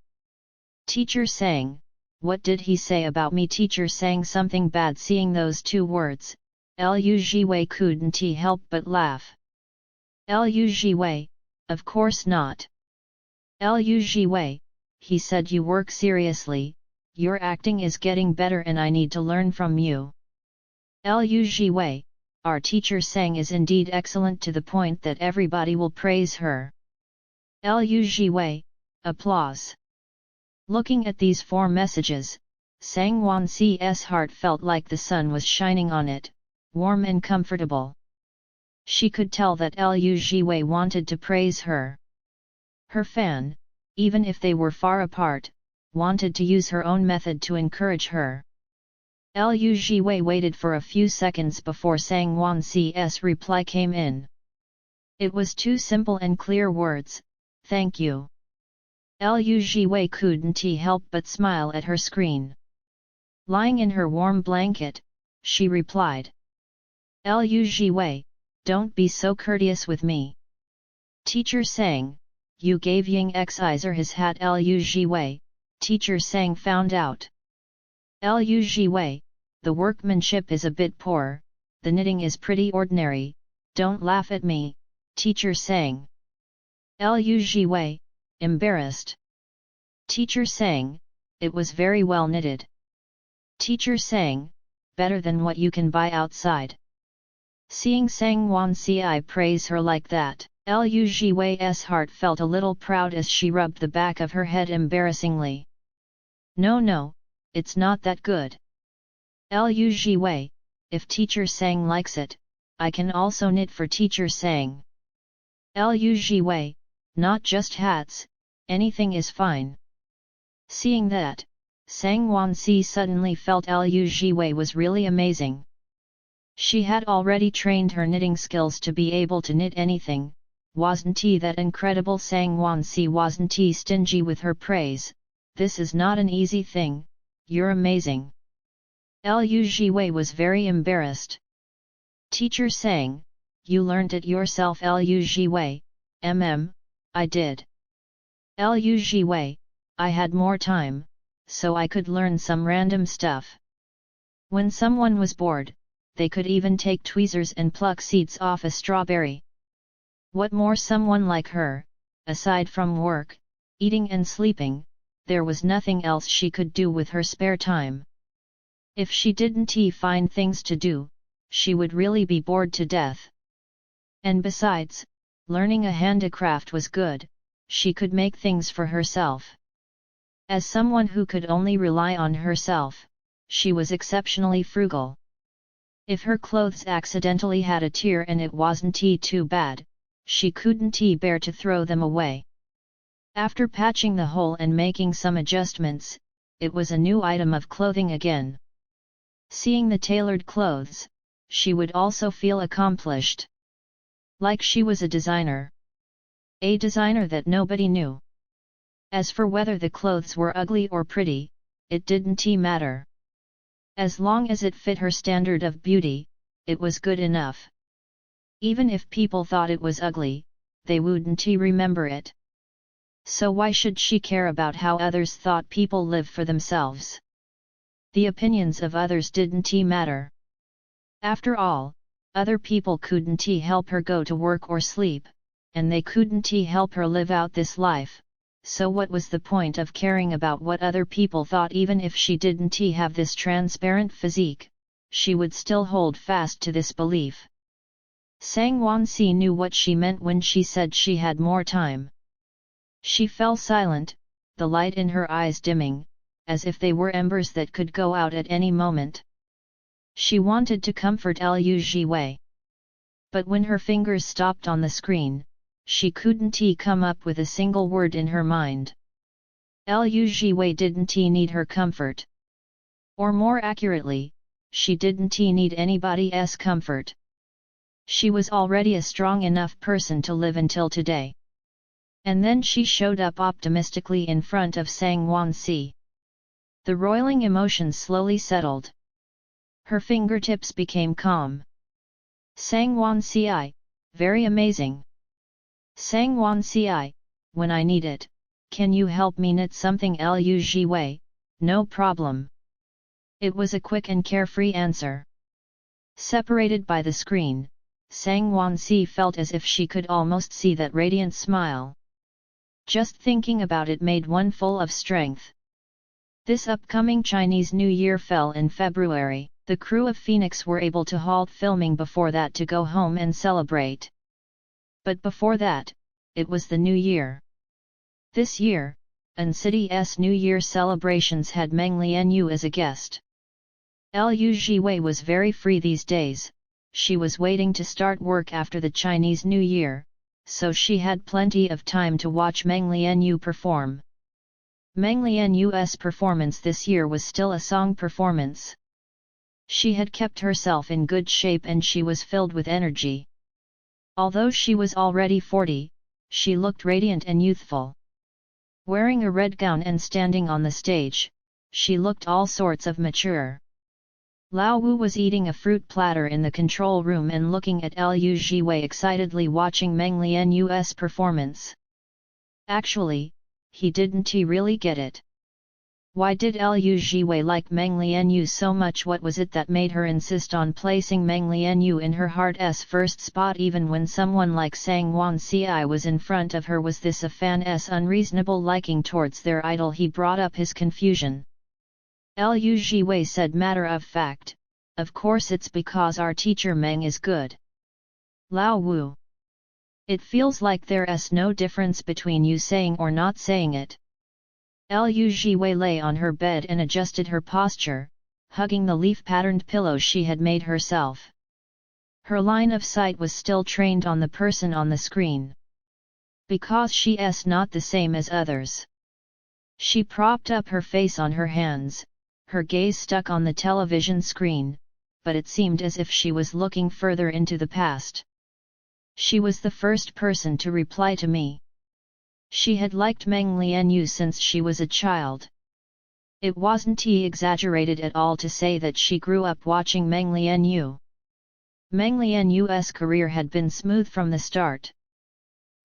Teacher Sang, what did he say about me? Teacher Sang, something bad. Seeing those two words, Lu Zhi Wei couldn't help but laugh. Lu Zhi Wei, of course not. Lu Zhi Wei, he said, you work seriously, your acting is getting better and I need to learn from you. Lu Zhi Wei, our teacher Sang is indeed excellent to the point that everybody will praise her. Lu Zhi Wei, applause. Looking at these 4 messages, Sang Wan Ci's heart felt like the sun was shining on it, warm and comfortable. She could tell that Lu Zhi Wei wanted to praise her. Her fan, even if they were far apart, wanted to use her own method to encourage her. Lu Zhi Wei waited for a few seconds before Sang Wan Ci's reply came in. It was 2 simple and clear words, thank you. Lu Zhi Wei couldn't help but smile at her screen. Lying in her warm blanket, she replied. Lu Zhi Wei, don't be so courteous with me. Teacher Sang, you gave Ying Xi Ze his hat. Lu Zhi Wei, Teacher Sang found out. Lu Zhi Wei, the workmanship is a bit poor, the knitting is pretty ordinary, don't laugh at me, Teacher Sang. Lu Zhi Wei, embarrassed. Teacher Sang, it was very well knitted. Teacher Sang, better than what you can buy outside. Seeing Sang Wan Ci praise her like that, Lu Zhi Wei's heart felt a little proud as she rubbed the back of her head embarrassingly. No, it's not that good. Lu Zhi Wei, if Teacher Sang likes it, I can also knit for Teacher Sang. Lu Zhi Wei, not just hats, anything is fine. Seeing that, Sang Wan Ci suddenly felt Lu Zhi Wei was really amazing. She had already trained her knitting skills to be able to knit anything, wasn't that incredible? Sang Wan Ci wasn't stingy with her praise, this is not an easy thing, you're amazing. Lu Zhi Wei was very embarrassed. Teacher Sang, you learned it yourself. Lu Zhi Wei, I did. Lu Zhi Wei, I had more time, so I could learn some random stuff. When someone was bored, they could even take tweezers and pluck seeds off a strawberry. What more? Someone like her, aside from work, eating and sleeping, there was nothing else she could do with her spare time. If she didn't find things to do, she would really be bored to death. And besides, learning a handicraft was good, she could make things for herself. As someone who could only rely on herself, she was exceptionally frugal. If her clothes accidentally had a tear and it wasn't too bad, she couldn't bear to throw them away. After patching the hole and making some adjustments, it was a new item of clothing again. Seeing the tailored clothes, she would also feel accomplished. Like she was a designer. A designer that nobody knew. As for whether the clothes were ugly or pretty, it didn't matter. As long as it fit her standard of beauty, it was good enough. Even if people thought it was ugly, they wouldn't remember it. So why should she care about how others thought people live for themselves? The opinions of others didn't matter. After all, other people couldn't help her go to work or sleep, and they couldn't help her live out this life, so what was the point of caring about what other people thought? Even if she didn't have this transparent physique, she would still hold fast to this belief. Sang Wan Ci knew what she meant when she said she had more time. She fell silent, the light in her eyes dimming, as if they were embers that could go out at any moment. She wanted to comfort Lu Zhi Wei. But when her fingers stopped on the screen, she couldn't come up with a single word in her mind. Lu Zhi Wei didn't need her comfort. Or more accurately, she didn't need anybody's comfort. She was already a strong enough person to live until today. And then she showed up optimistically in front of Sang Wan Ci. The roiling emotions slowly settled. Her fingertips became calm. Sang Wan Ci, very amazing. Sang Wan Ci, when I need it, can you help me knit something? Lu Zhi Wei, no problem. It was a quick and carefree answer. Separated by the screen, Sang Wan Ci felt as if she could almost see that radiant smile. Just thinking about it made one full of strength. This upcoming Chinese New Year fell in February. The crew of Phoenix were able to halt filming before that to go home and celebrate. But before that, it was the New Year. This year, City's New Year celebrations had Meng Lianyu as a guest. Lu Zhi Wei was very free these days. She was waiting to start work after the Chinese New Year, so she had plenty of time to watch Meng Lianyu perform. Meng Lianyu's performance this year was still a song performance. She had kept herself in good shape and she was filled with energy. Although she was already 40, she looked radiant and youthful. Wearing a red gown and standing on the stage, she looked all sorts of mature. Lao Wu was eating a fruit platter in the control room and looking at Lu Zhi Wei excitedly watching Meng Lianyu's performance. Actually, he didn't really get it. Why did Lu Zhi Wei like Meng Lianyu so much? What was it that made her insist on placing Meng Lianyu in her heart's first spot even when someone like Sang Wan Ci was in front of her? Was this a fan's unreasonable liking towards their idol? He brought up his confusion. Lu Zhi Wei said matter of fact, of course it's because our teacher Meng is good. Lao Wu. It feels like there's no difference between you saying or not saying it. Lu Zhi Wei lay on her bed and adjusted her posture, hugging the leaf-patterned pillow she had made herself. Her line of sight was still trained on the person on the screen. Because she's not the same as others. She propped up her face on her hands, her gaze stuck on the television screen, but it seemed as if she was looking further into the past. She was the first person to reply to me. She had liked Meng Lianyu since she was a child. It wasn't exaggerated at all to say that she grew up watching Meng Lianyu. Meng Lianyu's career had been smooth from the start.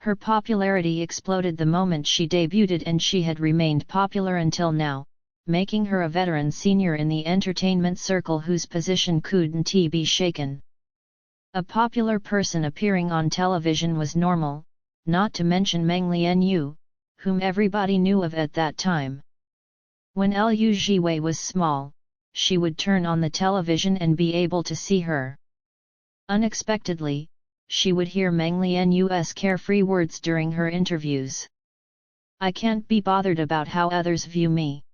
Her popularity exploded the moment she debuted and she had remained popular until now, making her a veteran senior in the entertainment circle whose position couldn't be shaken. A popular person appearing on television was normal, not to mention Meng Lianyu, whom everybody knew of at that time. When Lu Zhi Wei was small, she would turn on the television and be able to see her. Unexpectedly, she would hear Meng Lianyu's carefree words during her interviews. I can't be bothered about how others view me.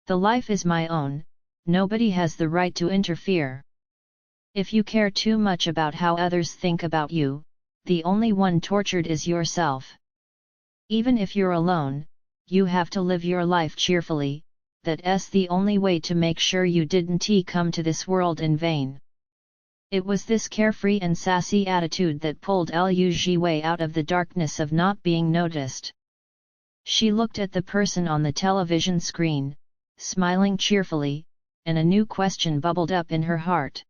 The life is my own, nobody has the right to interfere. If you care too much about how others think about you, the only one tortured is yourself. Even if you're alone, you have to live your life cheerfully, that's the only way to make sure you didn't come to this world in vain. It was this carefree and sassy attitude that pulled Lu Zhi Wei out of the darkness of not being noticed. She looked at the person on the television screen, smiling cheerfully, and a new question bubbled up in her heart.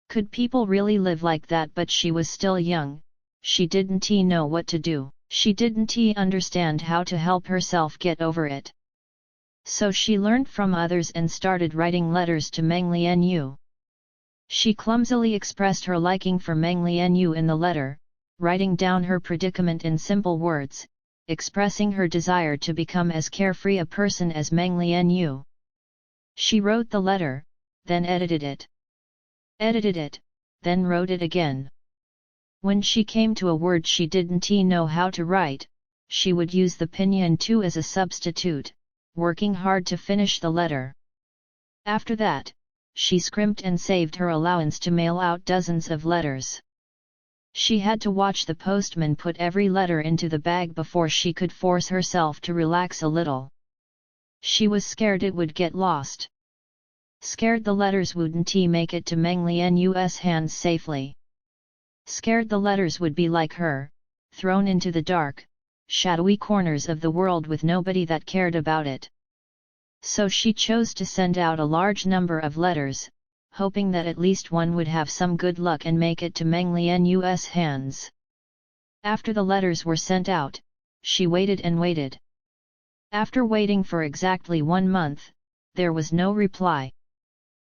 Could people really live like that? But she was still young, she didn't know what to do, she didn't understand how to help herself get over it. So she learned from others and started writing letters to Meng Lianyu. She clumsily expressed her liking for Meng Lianyu in the letter, writing down her predicament in simple words, expressing her desire to become as carefree a person as Meng Lianyu. She wrote the letter, then edited it. Edited it, then wrote it again. When she came to a word she didn't know how to write, she would use the pinyin 2 as a substitute, working hard to finish the letter. After that, she scrimped and saved her allowance to mail out dozens of letters. She had to watch the postman put every letter into the bag before she could force herself to relax a little. She was scared it would get lost. Scared the letters wouldn't make it to Meng Lianyu's hands safely. Scared the letters would be like her, thrown into the dark, shadowy corners of the world with nobody that cared about it. So she chose to send out a large number of letters, hoping that at least one would have some good luck and make it to Meng Lianyu's hands. After the letters were sent out, she waited and waited. After waiting for exactly 1 month, there was no reply.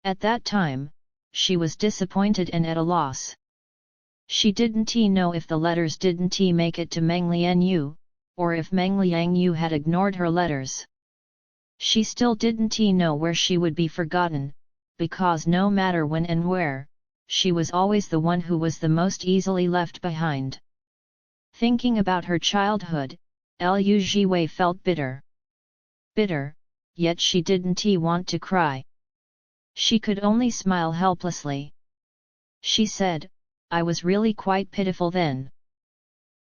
At that time, she was disappointed and at a loss. She didn't know if the letters didn't make it to Meng Lianyu, or if Meng Lianyu had ignored her letters. She still didn't know where she would be forgotten, because no matter when and where, she was always the one who was the most easily left behind. Thinking about her childhood, Lu Zhi Wei felt bitter. Bitter, yet she didn't want to cry. She could only smile helplessly. She said, I was really quite pitiful then.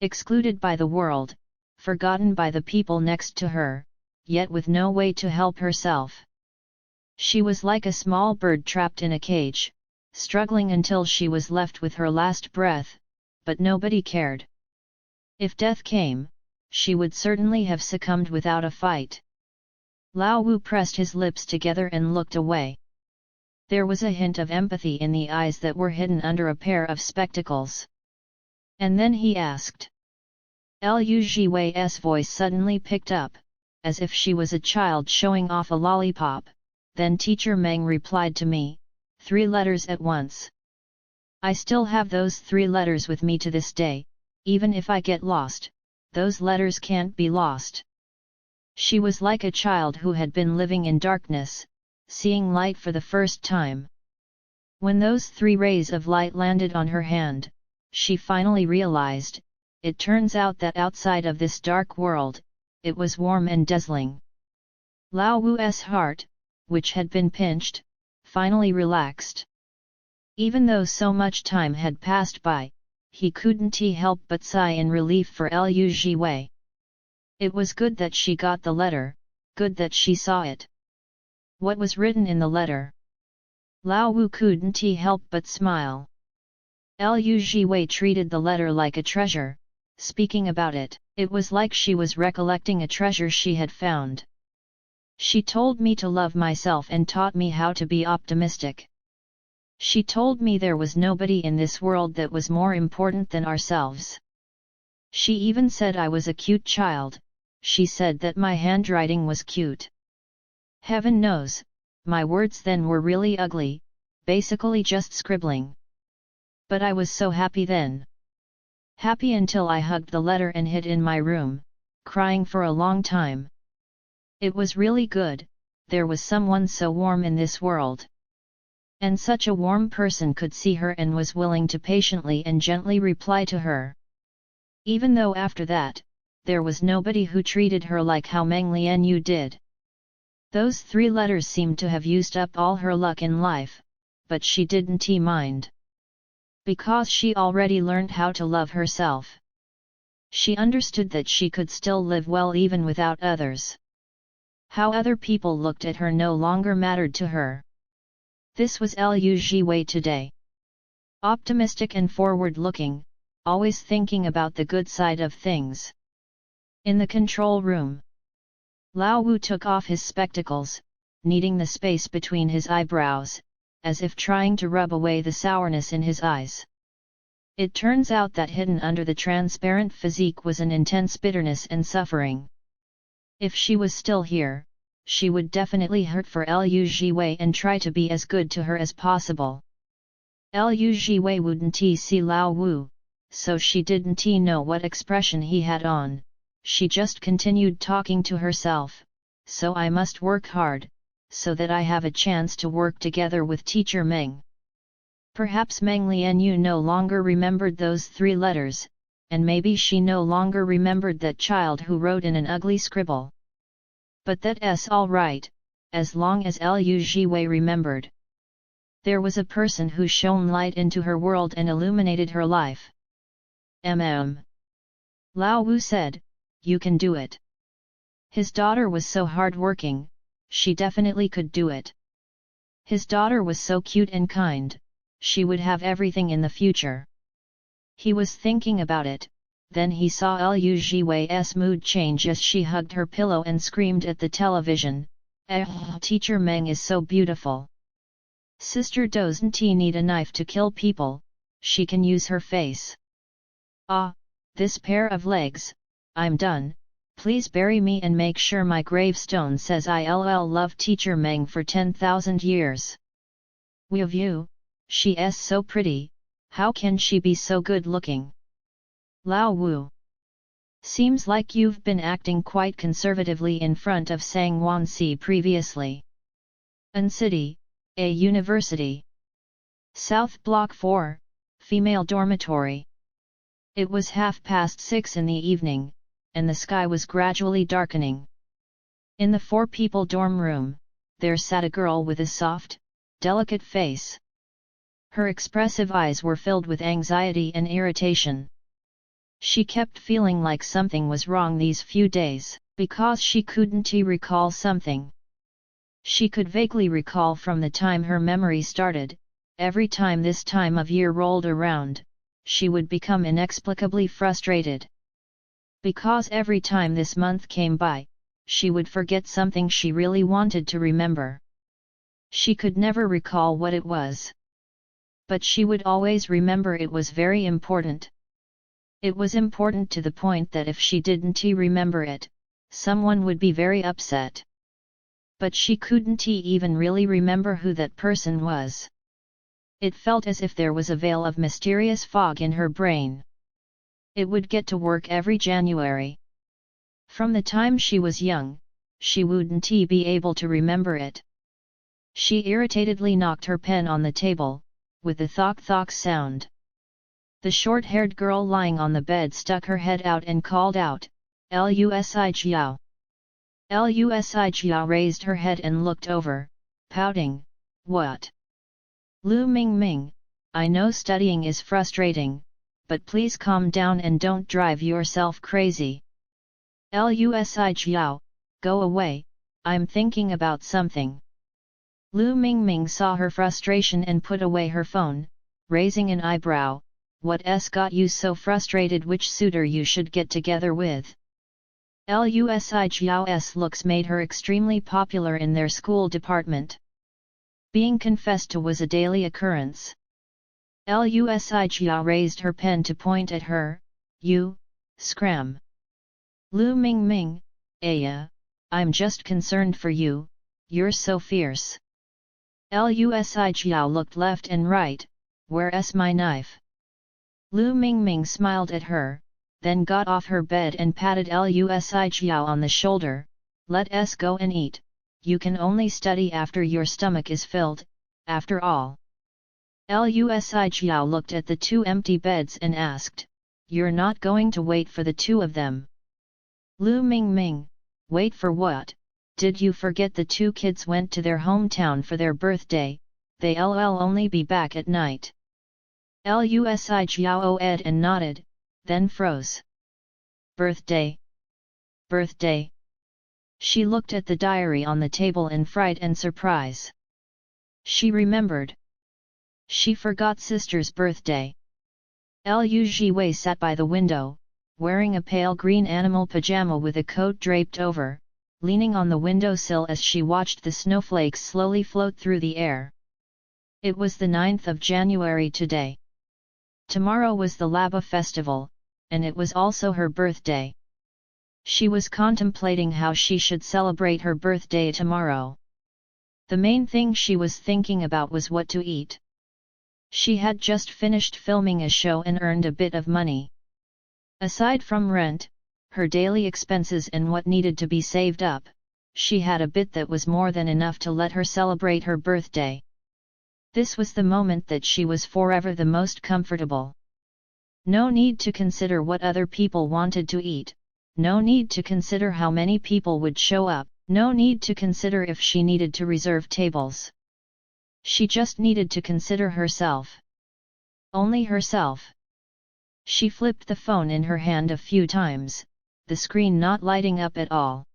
Excluded by the world, forgotten by the people next to her, yet with no way to help herself. She was like a small bird trapped in a cage, struggling until she was left with her last breath, but nobody cared. If death came, she would certainly have succumbed without a fight. Lao Wu pressed his lips together and looked away. There was a hint of empathy in the eyes that were hidden under a pair of spectacles. And then he asked. Lu Zhi Wei's voice suddenly picked up, as if she was a child showing off a lollipop. Then Teacher Meng replied to me, 3 letters at once. I still have those 3 letters with me to this day, even if I get lost, those letters can't be lost. She was like a child who had been living in darkness, seeing light for the first time. When those 3 rays of light landed on her hand, she finally realized, it turns out that outside of this dark world, it was warm and dazzling. Lao Wu's heart, which had been pinched, finally relaxed. Even though so much time had passed by, he couldn't help but sigh in relief for Lu Zhi Wei. It was good that she got the letter, good that she saw it. What was written in the letter? Lao Wu couldn't help but smile. Lu Zhi Wei treated the letter like a treasure, speaking about it, it was like she was recollecting a treasure she had found. She told me to love myself and taught me how to be optimistic. She told me there was nobody in this world that was more important than ourselves. She even said I was a cute child, she said that my handwriting was cute. Heaven knows, my words then were really ugly, basically just scribbling. But I was so happy then. Happy until I hugged the letter and hid in my room, crying for a long time. It was really good, there was someone so warm in this world. And such a warm person could see her and was willing to patiently and gently reply to her. Even though after that, there was nobody who treated her like how Meng Lianyu did. Those 3 letters seemed to have used up all her luck in life, but she didn't mind. Because she already learned how to love herself. She understood that she could still live well even without others. How other people looked at her no longer mattered to her. This was Lu Zhi Wei today. Optimistic and forward-looking, always thinking about the good side of things. In the control room, Lao Wu took off his spectacles, kneading the space between his eyebrows, as if trying to rub away the sourness in his eyes. It turns out that hidden under the transparent physique was an intense bitterness and suffering. If she was still here, she would definitely hurt for Lu Zhi Wei and try to be as good to her as possible. Lu Zhi Wei wouldn't see Lao Wu, so she didn't know what expression he had on. She just continued talking to herself, so I must work hard, so that I have a chance to work together with teacher Meng. Perhaps Meng Lianyu no longer remembered those 3 letters, and maybe she no longer remembered that child who wrote in an ugly scribble. But that's all right, as long as Lu Zhi Wei remembered. There was a person who shone light into her world and illuminated her life. Lao Wu said, "You can do it." His daughter was so hard-working, she definitely could do it. His daughter was so cute and kind, she would have everything in the future. He was thinking about it, then he saw Lu Zhi Wei's mood change as she hugged her pillow and screamed at the television, "Teacher Meng is so beautiful. Sister doesn't need a knife to kill people, she can use her face. Ah, this pair of legs, I'm done, please bury me and make sure my gravestone says I'll love Teacher Meng for 10,000 years. View, she's so pretty, how can she be so good looking? Lao Wu. Seems like you've been acting quite conservatively in front of Sang Wan Ci previously. An City, a university. South Block 4, female dormitory. It was 6:30 in the evening, and the sky was gradually darkening. In the 4-people dorm room, there sat a girl with a soft, delicate face. Her expressive eyes were filled with anxiety and irritation. She kept feeling like something was wrong these few days, because she couldn't recall something. She could vaguely recall from the time her memory started, every time this time of year rolled around, she would become inexplicably frustrated. Because every time this month came by, she would forget something she really wanted to remember. She could never recall what it was. But she would always remember it was very important. It was important to the point that if she didn't remember it, someone would be very upset. But she couldn't even really remember who that person was. It felt as if there was a veil of mysterious fog in her brain. It would get to work every January. From the time she was young, she wouldn't be able to remember it. She irritatedly knocked her pen on the table, with a thok-thok sound. The short-haired girl lying on the bed stuck her head out and called out, "Lusi Jiao." Lusi Jiao raised her head and looked over, pouting, "What? Lu Mingming, I know studying is frustrating, but please calm down and don't drive yourself crazy." "Lusi Jiao, go away, I'm thinking about something." Lu Mingming saw her frustration and put away her phone, raising an eyebrow, "What's got you so frustrated? Which suitor you should get together with?" Lusi Jiao's looks made her extremely popular in their school department. Being confessed to was a daily occurrence. Lusi Jiao raised her pen to point at her, "You, scram." Lu Mingming, "Aya, I'm just concerned for you, you're so fierce." Lusi Jiao looked left and right, "Where's my knife?" Lu Mingming smiled at her, then got off her bed and patted Lusi Jiao on the shoulder, "Let's go and eat, you can only study after your stomach is filled, after all." Lusi Jiao looked at the 2 empty beds and asked, "You're not going to wait for the 2 of them?" Lu Mingming, "Wait for what? Did you forget the 2 kids went to their hometown for their birthday, they'll only be back at night." Lusi Jiao ed and nodded, then froze. "Birthday? Birthday?" She looked at the diary on the table in fright and surprise. She remembered. She forgot sister's birthday. Lu Zhi Wei sat by the window, wearing a pale green animal pajama with a coat draped over, leaning on the windowsill as she watched the snowflakes slowly float through the air. It was the 9th of January today. Tomorrow was the Laba festival, and it was also her birthday. She was contemplating how she should celebrate her birthday tomorrow. The main thing she was thinking about was what to eat. She had just finished filming a show and earned a bit of money. Aside from rent, her daily expenses and what needed to be saved up, she had a bit that was more than enough to let her celebrate her birthday. This was the moment that she was forever the most comfortable. No need to consider what other people wanted to eat, no need to consider how many people would show up, no need to consider if she needed to reserve tables. She just needed to consider herself. Only herself. She flipped the phone in her hand a few times, the screen not lighting up at all.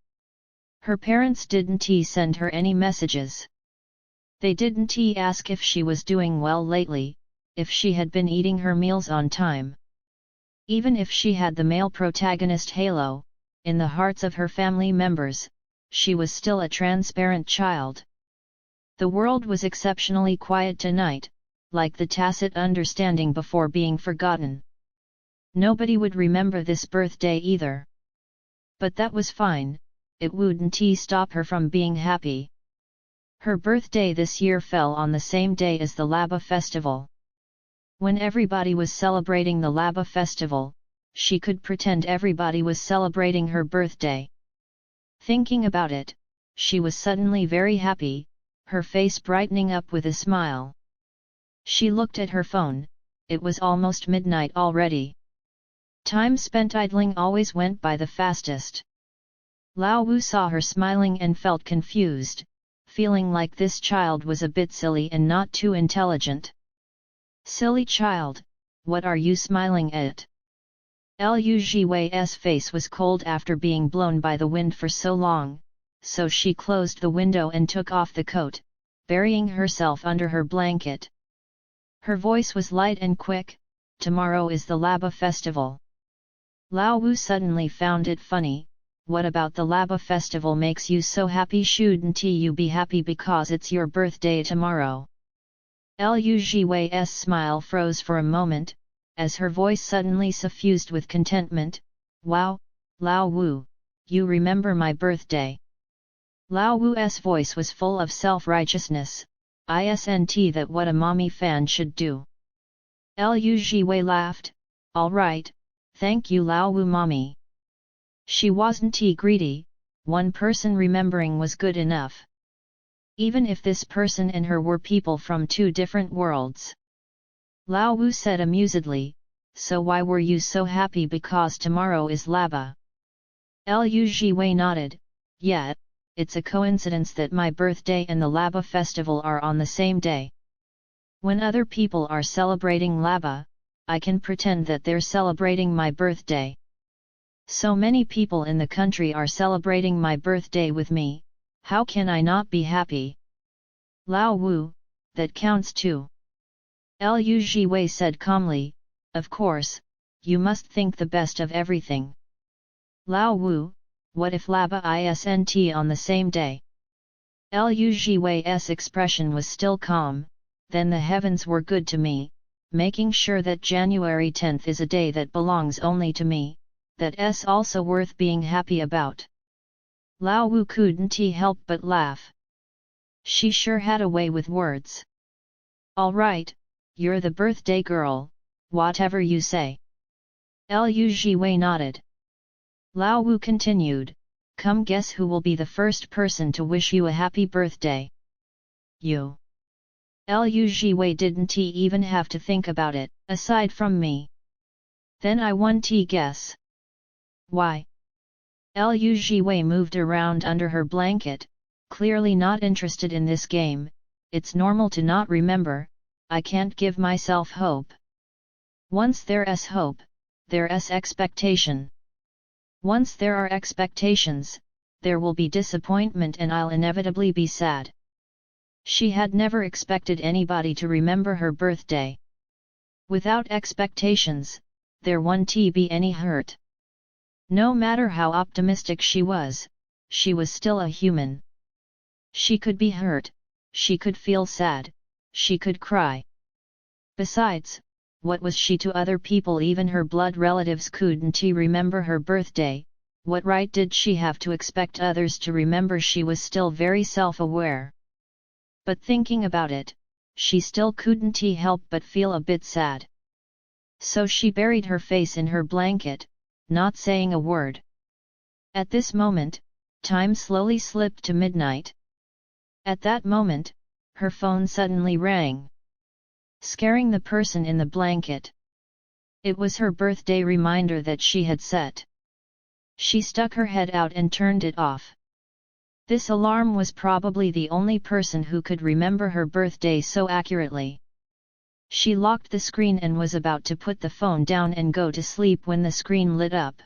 Her parents didn't send her any messages. They didn't ask if she was doing well lately, if she had been eating her meals on time. Even if she had the male protagonist halo, in the hearts of her family members, she was still a transparent child. The world was exceptionally quiet tonight, like the tacit understanding before being forgotten. Nobody would remember this birthday either. But that was fine, it wouldn't stop her from being happy. Her birthday this year fell on the same day as the Laba festival. When everybody was celebrating the Laba festival, she could pretend everybody was celebrating her birthday. Thinking about it, she was suddenly very happy, her face brightening up with a smile. She looked at her phone, it was almost midnight already. Time spent idling always went by the fastest. Lao Wu saw her smiling and felt confused, feeling like this child was a bit silly and not too intelligent. Silly child, what are you smiling at? Lu Zhi Wei's face was cold after being blown by the wind for so long, so she closed the window and took off the coat, burying herself under her blanket. Her voice was light and quick, tomorrow is the Laba festival. Lao Wu suddenly found it funny, what about the Laba festival makes you so happy? Shouldn't you be happy because it's your birthday tomorrow? Lu Zhi Wei's smile froze for a moment, as her voice suddenly suffused with contentment. Wow, Lao Wu, you remember my birthday. Lao Wu's voice was full of self-righteousness, isn't that what a mommy fan should do? Lu Zhi Wei laughed, alright, thank you Lao Wu mommy. She wasn't greedy, one person remembering was good enough. Even if this person and her were people from two different worlds. Lao Wu said amusedly, so why were you so happy because tomorrow is Laba? Lu Zhi Wei nodded, yeah, it's a coincidence that my birthday and the Laba festival are on the same day. When other people are celebrating Laba, I can pretend that they're celebrating my birthday. So many people in the country are celebrating my birthday with me, how can I not be happy? Lao Wu, that counts too. Lu Zhi Wei said calmly, of course, you must think the best of everything. Lao Wu, what if Laba isn't on the same day? Lu Zhi Wei's expression was still calm, then the heavens were good to me, making sure that January 10th is a day that belongs only to me, that's also worth being happy about. Lao Wu couldn't help but laugh. She sure had a way with words. Alright, you're the birthday girl, whatever you say. Lu Zhi Wei nodded. Lao Wu continued, come guess who will be the first person to wish you a happy birthday. You. Lu Zhi Wei didn't even have to think about it, aside from me. Then I won't guess. Why? Lu Zhi Wei moved around under her blanket, clearly not interested in this game. It's normal to not remember, I can't give myself hope. Once there's hope, there's expectation. Once there are expectations, there will be disappointment and I'll inevitably be sad. She had never expected anybody to remember her birthday. Without expectations, there won't be any hurt. No matter how optimistic she was still a human. She could be hurt, she could feel sad, she could cry. Besides, what was she to other people? Even her blood relatives couldn't remember her birthday. What right did she have to expect others to remember? She was still very self-aware. But thinking about it, she still couldn't help but feel a bit sad. So she buried her face in her blanket, not saying a word. At this moment, time slowly slipped to midnight. At that moment, her phone suddenly rang, scaring the person in the blanket. It was her birthday reminder that she had set. She stuck her head out and turned it off. This alarm was probably the only person who could remember her birthday so accurately. She locked the screen and was about to put the phone down and go to sleep when the screen lit up.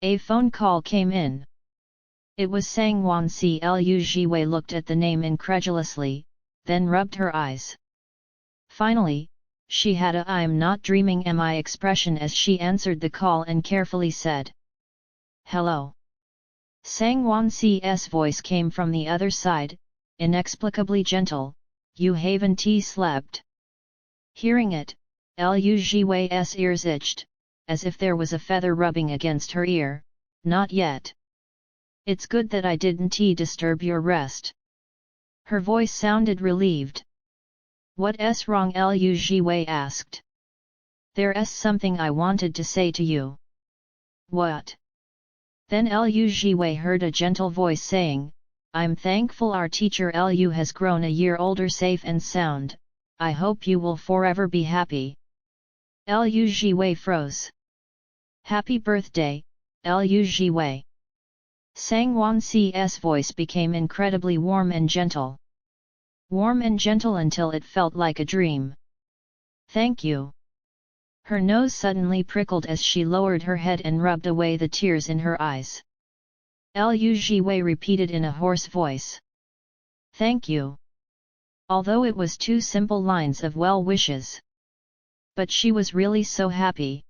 A phone call came in. It was Sang Wan Ci. Lu Zhi Wei looked at the name incredulously, then rubbed her eyes. Finally, she had a "I'm not dreaming am I" expression as she answered the call and carefully said, "Hello." Sang Wan Ci's voice came from the other side, inexplicably gentle, "You haven't slept." Hearing it, Lu Zhi Wei's ears itched, as if there was a feather rubbing against her ear. "Not yet. It's good that I didn't disturb your rest." Her voice sounded relieved. "What's wrong?" Lu Zhi Wei asked. "There's something I wanted to say to you." "What?" Then Lu Zhi Wei heard a gentle voice saying, "I'm thankful our teacher Lu has grown a year older safe and sound. I hope you will forever be happy." Lu Zhi Wei froze. "Happy birthday, Lu Zhi Wei." Sang Wan Ci's voice became incredibly warm and gentle. Warm and gentle until it felt like a dream. "Thank you." Her nose suddenly prickled as she lowered her head and rubbed away the tears in her eyes. Lu Zhi Wei repeated in a hoarse voice, "Thank you." Although it was two simple lines of well wishes. But she was really so happy.